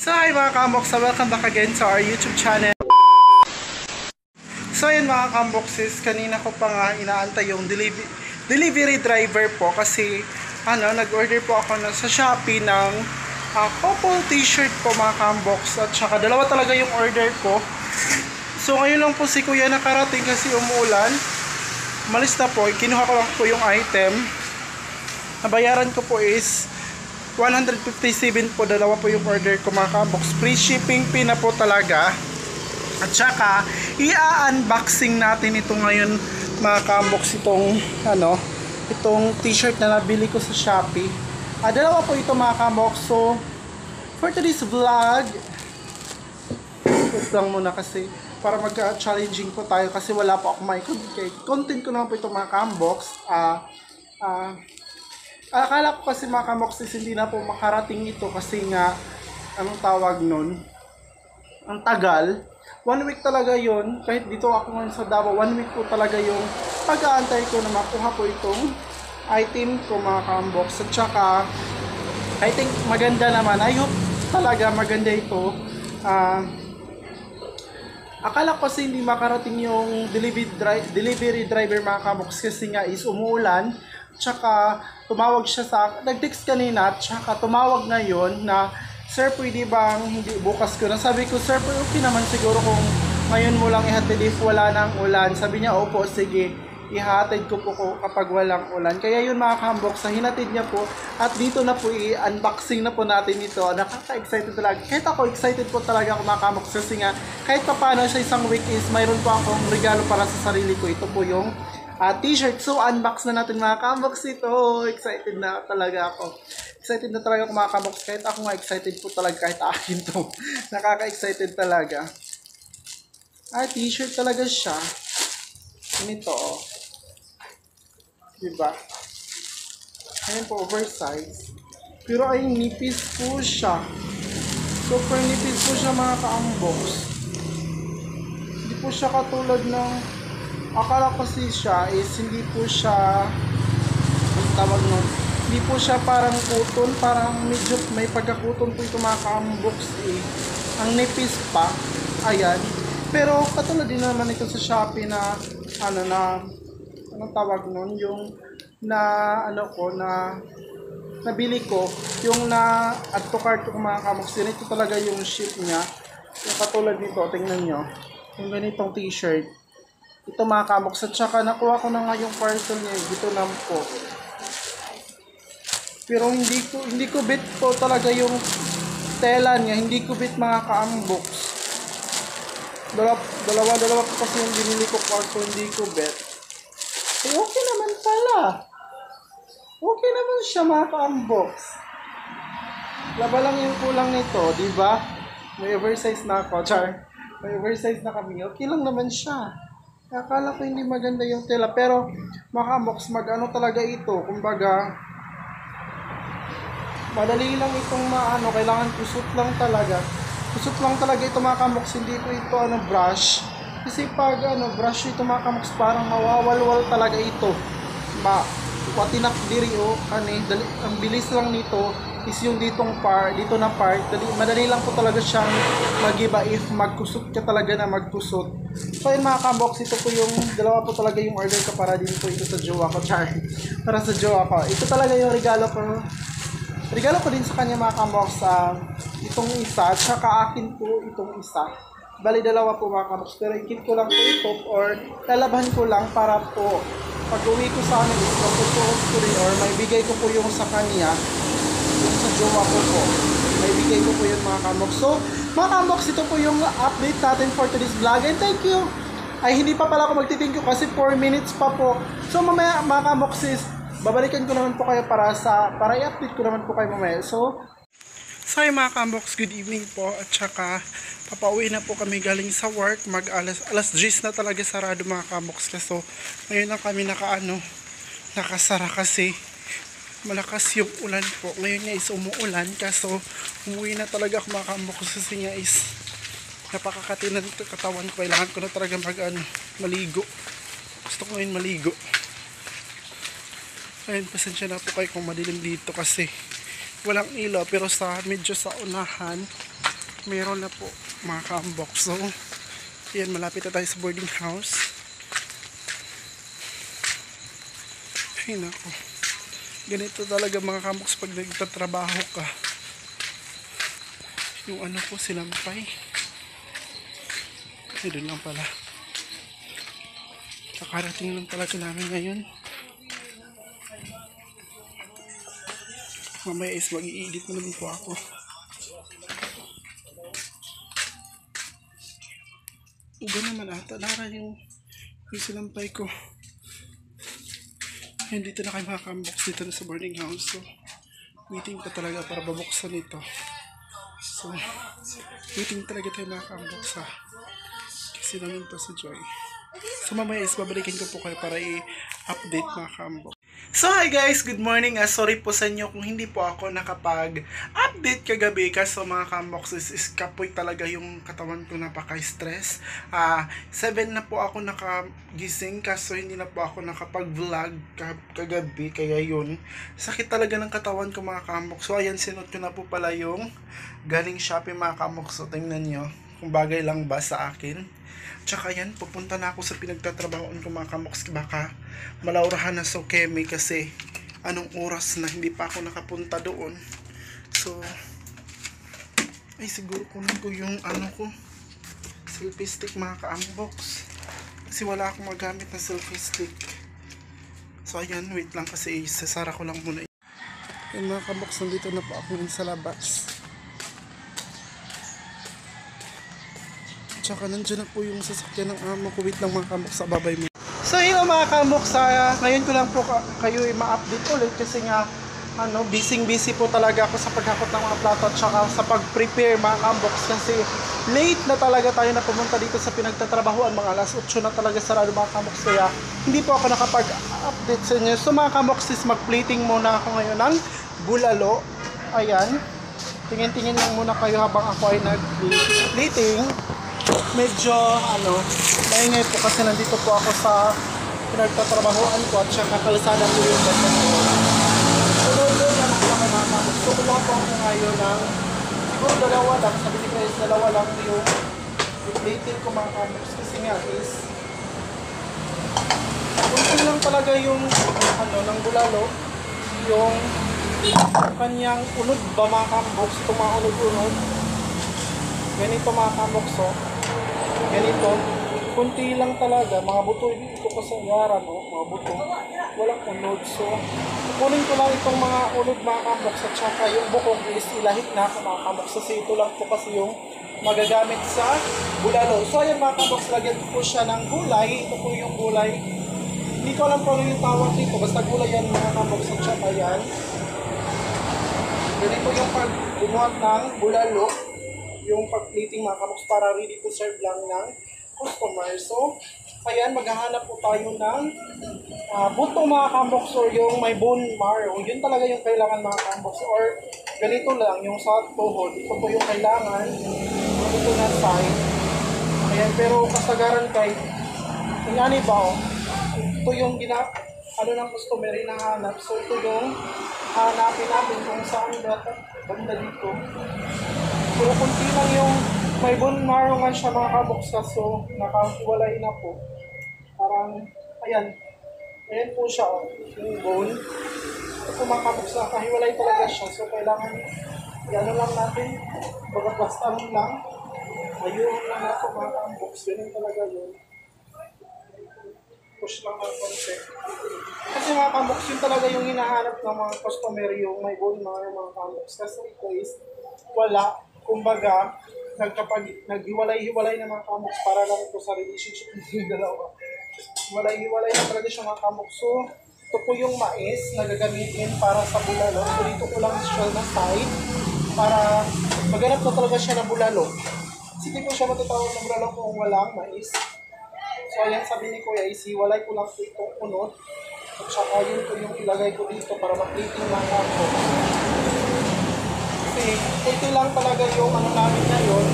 So hi mga kamboks, welcome back again sa our YouTube channel. So ayun mga kamboksis, kanina ko pa nga inaantay yung delivery driver po kasi nag-order po ako sa Shopee ng couple t-shirt po mga kamboks at saka dalawa talaga yung order ko. So ngayon lang po si kuya nakarating kasi umuulan. Malis na po, kinuha ko lang po yung item. Nabayaran ko po is 157 po, dalawa po yung order ko mga kamboks. Free shipping fee na po talaga. At saka i-unboxing natin ito ngayon mga kamboks, itong t-shirt na nabili ko sa Shopee. Dalawa po ito mga kamboks. So for today's vlog, wait lang muna kasi para mag-challenging po tayo kasi wala po ako may content ko naman po ito mga kamboks. Akala ko kasi mga kamoksis hindi na po makarating ito kasi nga, anong tawag nun? Ang tagal. 1 week talaga yon. Kahit dito ako ngayon sa Davao, 1 week po talaga yung pag-aantay ko na makuha po itong item ko mga kamboks. At saka, I think maganda naman. I hope talaga maganda ito. Akala ko kasi hindi makarating yung delivery driver mga kamboks kasi nga is umuulan. Tsaka tumawag siya nag-text kanina, tsaka tumawag ngayon na, "Sir, pwede bang hindi bukas ko?" Sabi ko, "Sir, okay naman siguro kung ngayon mo lang ihatid if wala nang ulan." Sabi niya, "Opo, sige, ihatid ko po kapag walang ulan." Kaya yun mga kamboks, hinatid niya po at dito na po i-unboxing na po natin ito. Nakaka-excited talaga. Kahit ako excited po talaga ako mga kamboks kasi nga kahit pa paano sa isang week is mayroon pa akong regalo para sa sarili ko. Ito po yung t-shirt. So, unbox na natin mga kamboks ito. Excited na talaga ako. Excited na talaga ako mga kamboks. Kahit ako nga excited po talaga kahit akin to. Nakaka-excited talaga. T-shirt talaga siya. Ganito, oh. Diba? Ayan po, oversize. Pero ay nipis po siya. Super nipis po siya mga kamboks. Hindi po siya katulad ng akala ko kasi siya is hindi po siya ang tawag nun, hindi po siya parang cotton, parang medyo may pagka-cotton po ito mga kamboks ang nipis pa, ayan, pero katulad din naman ito sa Shopee na anong tawag nun, yung nabili ko, yung na add to cart ko mga kamboks, ito talaga yung ship niya, yung katulad nito, tingnan nyo, yung ganitong t-shirt. Ito mga kamboks, at saka nakuha ko na nga yung parcel niya, dito na po. Pero hindi ko bit po talaga yung tela niya, hindi ko bit mga kamboks. Dalawa po kasi yung binili ko parcel, hindi ko bit. Okay naman pala. Okay naman siya mga kamboks. Laba lang yung kulang nito, di ba? May oversize na ako, char. May oversize na kami. Okay lang naman siya. Akala ko hindi maganda yung tela, pero mga kamboks, talaga ito, kumbaga madali lang itong kailangan kusot lang talaga ito mga kamboks, hindi ko ito brush, kasi pag brush ito mga kamboks, parang mawawalwal talaga ito, patinak diri ang bilis lang nito is yung dito na part, madali lang po talaga siyang mag-iba if magkusot ka talaga na magkusot. So yun mga kamboks, ito po yung dalawa po talaga yung order ko para din po ito sa jowa ko, para sa jowa ko. Ito talaga yung regalo ko din sa kanya mga kamboks, itong isa, at saka akin po itong isa. Bali dalawa po mga kamboks, pero i-keep ko lang po ito or lalaban ko lang para po pag uwi ko sa amin ito, pupuot ko rin or may bigay ko po yung sa kanya, yung sa jowa ko po. May bigay ko po yun mga kamboks. So, mga kamboks, ito po yung update natin for today's vlog. And thank you. Ay, hindi pa pala ako magti-thank you kasi 4 minutes pa po. So, mamaya mga kamboks is, babalikan ko naman po kayo para i-update ko naman po kayo mamaya. So hi mga kamboks, good evening po. At saka, papauwi na po kami galing sa work. Alas 10 na talaga sarado mga kamboks. So, ngayon lang kami nakasara kasi malakas yung ulan po. Ngayon nga is umuulan, kaso umuwi na talaga ako mga kamboks kasi nga is napakakatinan ng katawan ko. Kailangan ko na talaga maligo. Gusto ko ngayon maligo. Ayun, pasensya na po kayo kung madilim dito kasi walang ilaw, pero medyo sa unahan meron na po mga ka-unbox. So, yan, malapit na tayo sa boarding house. Ay nako, ganito talaga mga ka-unbox pag nagtatrabaho ka. Yung ano ko, sinampay. Ay, doon lang pala. Kakarating lang talaga namin ngayon. Mamaya is mag-i-edit na naman po ako. Uga naman ata, Lara, yung sinampay ko. Ayun, dito na kayo makaka-unbox dito na sa boarding house. So, waiting pa talaga para babuksan ito. So, waiting talaga tayo makaka-unbox ha. Kasi naman to sa Joy. So, mamaya is babalikin ko po kayo para i-update makaka-unbox. So hi guys, good morning. Sorry po sa inyo kung hindi po ako nakapag-update kagabi kasi mga ka-unboxes is kapoy talaga yung katawan ko, napaka-stress. 7 na po ako nakagising kaso hindi na po ako nakapag-vlog kagabi, kaya yun. Sakit talaga ng katawan ko mga ka-unbox. So ayan, sinot ko na po pala yung galing Shopee mga ka-unbox. So tingnan nyo kung bagay lang ba sa akin. Tsaka yan, pupunta na ako sa pinagtatrabahoan ko mga ka-unbox. Baka malaurahan na sa Kemi kasi anong oras na hindi pa ako nakapunta doon. So, ay siguro kunin ko yung ano ko, selfie stick mga ka-unbox. Kasi wala akong magamit na selfie stick. So ayan, wait lang kasi sasara ko lang muna. Yan mga ka-unbox, nandito na po ako sa labas. Tsaka nandiyan na po yung sasakyan ng amo ko. Wait lang mga ka-unbox, sa babay mo. So yun mga ka-unbox, ngayon ko lang po kayo ma-update ulit kasi nga busy po talaga ako sa paghakot ng mga plato at saka sa pag-prepare mga ka-unbox kasi late na talaga tayo na pumunta dito sa pinagtatrabahoan. Mga alas 8 na talaga sarado mga ka-unbox, kaya hindi po ako nakapag-update sa inyo. So mga ka-unbox, mag-plating muna ako ngayon ng bulalo. Ayan, tingin-tingin lang muna kayo habang ako ay nag-plating. Medyo maingay po kasi nandito po ako sa pinagtatrabahoan ko at saka kalsada po yung ganda ko. So doon na nakamamamamag. So kumuha po ako ngayon ng siguro dalawa lang, sabi ni Chris, dalawa lang yung plating ko mga ka-unbox kasi nga is kunti lang talaga yung ng bulalo, yung kanyang unod ba mga ka-unbox, itong mga unod-unod. Ganito mga ka-unbox, ganito, kunti lang talaga, mga buto dito ko sa yaran, mga buto, walang unod. So, kukunin ko lang itong mga unod mga ka-unbox at saka yung bukong is ilahit na ako mga ka-unbox kasi ito lang po kasi yung magagamit sa bulalo. So, ayan mga ka-unbox, lagyan po siya ng gulay. Ito po yung gulay. Hindi ko alam po ano yung tawag dito, basta gulay yan mga ka-unbox at saka yan. Ganito yung pag-buhat ng bulalo, yung pag-plating mga ka-unbox para ready to serve lang ng customer. So, ayan, maghahanap po tayo ng buto mga ka-unbox or yung may bone marrow. Yun talaga yung kailangan mga ka-unbox, or ganito lang, yung sa tuhod. Ito po yung kailangan, ito na side. Ayan, pero kasagaran kay ingani ba ito yung ng customer hinahanap. So, ito yung hanapin natin kung saan banda dito. Pero kunti lang yung may bone marrow nga siya mga ka-unbox, so nakahiwalay na po. Parang, ayan po siya, yung bone. Ito po mga ka-unbox, nakahiwalay talaga siya. So kailangan, lang natin, basta lang, ayun lang natin mga ka-unbox. Ganun talaga yun. Push lang ang konti. Kasi mga ka-unbox, yun talaga yung hinahanap ng mga customer, yung may bone marrow mga ka-unbox. Kasi ito is, wala. Kumbaga, naghiwalay-hiwalay na mga ka-unbox para lang ito sa relationship ng dalawa. Hiwalay-hiwalay na talaga siya mga ka-unbox. So, ito po yung mais na gagamitin para sa bulalo. So, dito ko lang siya na side para maghanap na talaga siya ng bulalo. Kasi hindi ko siya matatawag ng bulalo kung walang mais. So, ayan, sabi ni Kuya, hiwalay ko lang po itong unod. At saka yun po yung ilagay ko dito para mag-plating mga ka-unbox. Kasi ito lang talaga yung namin ngayon.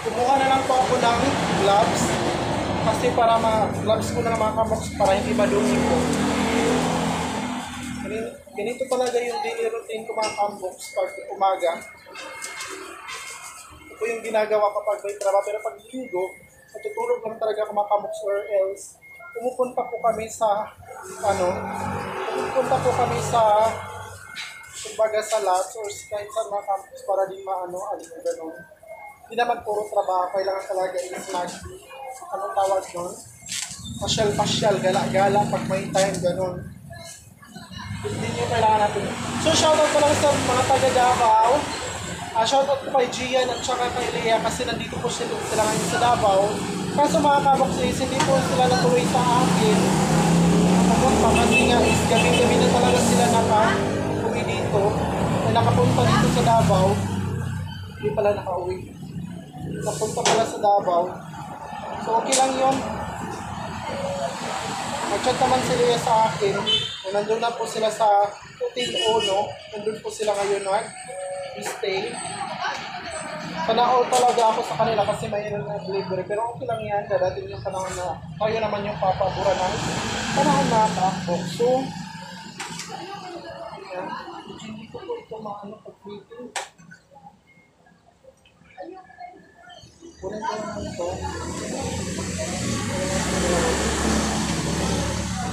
Kumuha na lang po ako ng gloves kasi para gloves ko na mga kamoks para hindi madumi po. Ganito talaga yung daily routine ko mga kamoks pag umaga. Ito po yung ginagawa kapag may trabaho. Pero pag linggo, natutulog lang talaga ako mga kamoks or else. Pumupunta po kami sa kumbaga sa labs or kahit sa mga campus para din gano'n. Hindi naman puro trabaho, kailangan talaga is anong tawag doon? Pasyal, gala-gala pag may time, gano'n. Hindi nyo kailangan natin. So, shoutout ko lang sa mga taga Davao. Shoutout ko kay Gian at saka kay Lea kasi nandito po sila ngayon sa Davao. Kaso mga kaboksis, hindi po sila natuloy sa akin. Nakapunta kasi nga is gabi-gabi na talaga sila naka-uwi dito. Nakapunta dito sa Davao. Hindi pala naka-uwi. Napunta pala sa Davao. So okay lang yun. Nag-chat naman si Lea sa akin. Nandun na po sila sa Hotel Ono. Nandun po sila ngayon stay. Panahon talaga ako sa kanila kasi mayroon na delivery. Pero okay lang yan. Dadating yung panahon na tayo naman yung papabura ng panahon na ako. So, yan. Hindi ko po ito pag-meeting. Kunin ko naman ito.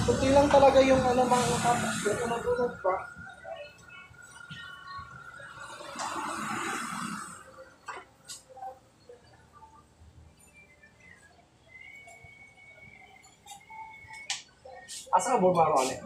Kunti lang talaga yung mga kapos. Kung nagulog pa. Asa ka bumaro ulit?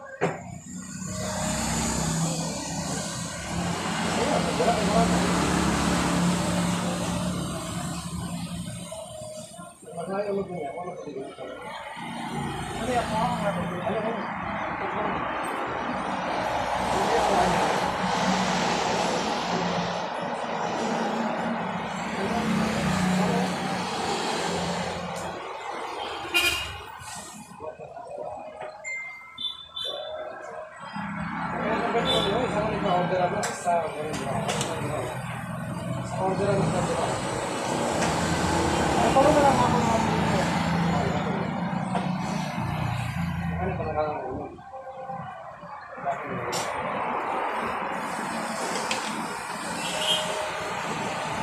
Parang na lang ako mga dito.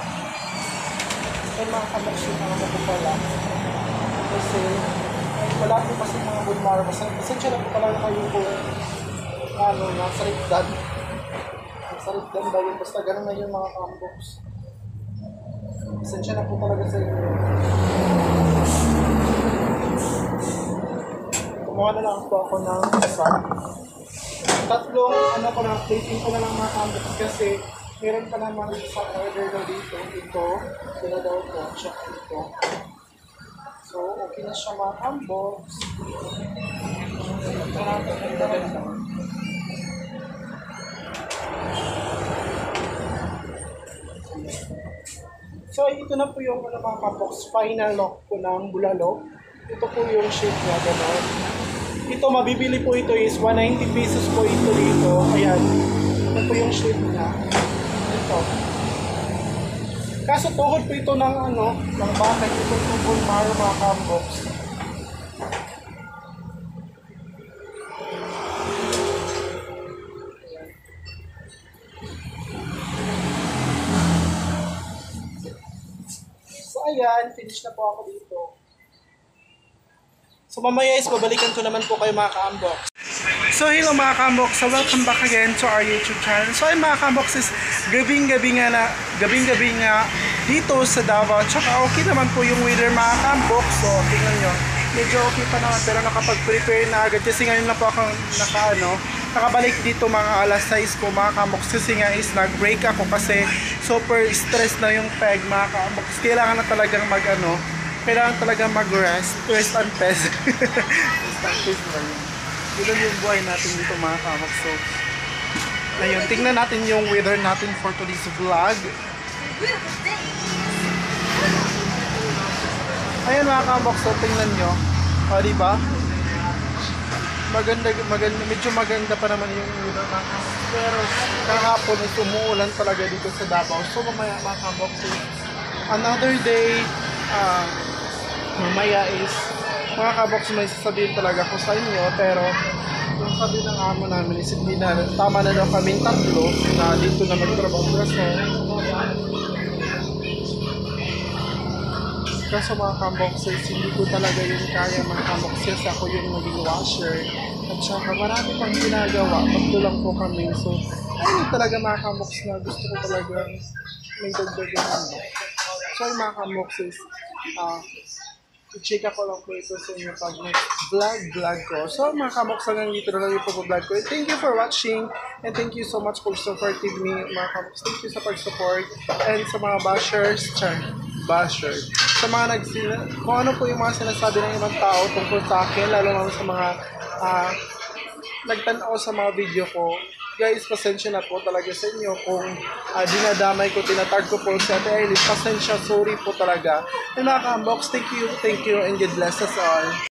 Ay mga kamaksin na ako pala. Kasi wala po kasi mga good mara. Pasensya lang po pala kayo kung nasa rikdan. Nasa rikdan ba yun? Basta ganun na yung mga kamboks. Pasensya na po talaga sa inyo. Kumuha na lang po ako ng isa. Tatlong plating ko na lang mga kamboks kasi meron pa naman sa order na dito. Ito, daw ko, check ito. So, okay na siya mga kamboks. Ito na, so, ito na po yung mga kabox, final lock po ng bulalo. Ito po yung shape niya, gano'n. Ito, mabibili po ito is 190 pesos po ito dito. Ayan. Ito po yung shape niya. Ito. Kaso tuhod po ito ng ng bakit. Ito po po mga kabox. Ayan, finish na po ako dito. So mamaya is babalikan ko naman po kayo mga ka-unbox. So hello mga ka-unbox, so welcome back again to our YouTube channel. So ay mga ka-unbox is gabing-gabi nga dito sa Davao. Tsaka okay naman po yung weather mga ka-unbox. So tingnan nyo, medyo okay pa naman pero nakapag-prepare na agad kasi ngayon na po akong nakabalik dito mga alas 6 po mga ka-unbox kasi nga is nag-break ako kasi super stress na yung peg mga ka-unbox. Kailangan na talagang kailangan talagang mag-rest and pest. Rest and pest na yun. Yun yung buhay natin dito mga ka-unbox. So ayun, tingnan natin yung weather natin for today's vlog. Ayan mga ka-unbox, so tingnan nyo. O diba? Maganda, medyo maganda pa naman yung weather mga ka-unbox. Pero kahapon is umuulan talaga dito sa Davao. So mamaya mga ka-unbox, another day, mamaya is Mga kabox, may sasabihin talaga ko sa inyo, pero yung sabi ng amo namin is hindi na, tama na daw kaming tatlo na dito na magtrabaho. Kaso mga kaboxers, hindi ko talaga yun kaya mga kaboxers. Ako yung naging washer. At saka marami pang ginagawa. Tatlo lang po kami. So, ayun talaga mga kabox na gusto ko talaga may dagdagan mo. So, yung mga kaboxers, i-check ako lang po ito sa inyo pag next vlog ko. So, mga kabox, hanggang dito na lang yung vlog ko. And thank you for watching. And thank you so much for supporting me. Mga kabox, thank you sa pag-support. And sa mga basher. Sa mga kung ano po yung mga sinasabi ng ibang tao tungkol sa akin, lalo na sa mga nagtanaw sa mga video ko. Guys, pasensya na po talaga sa inyo kung dinadamay ko, tinatag ko po si Ate Aileen. Pasensya, sorry po talaga. And mga ka-unbox, thank you, and God bless us all.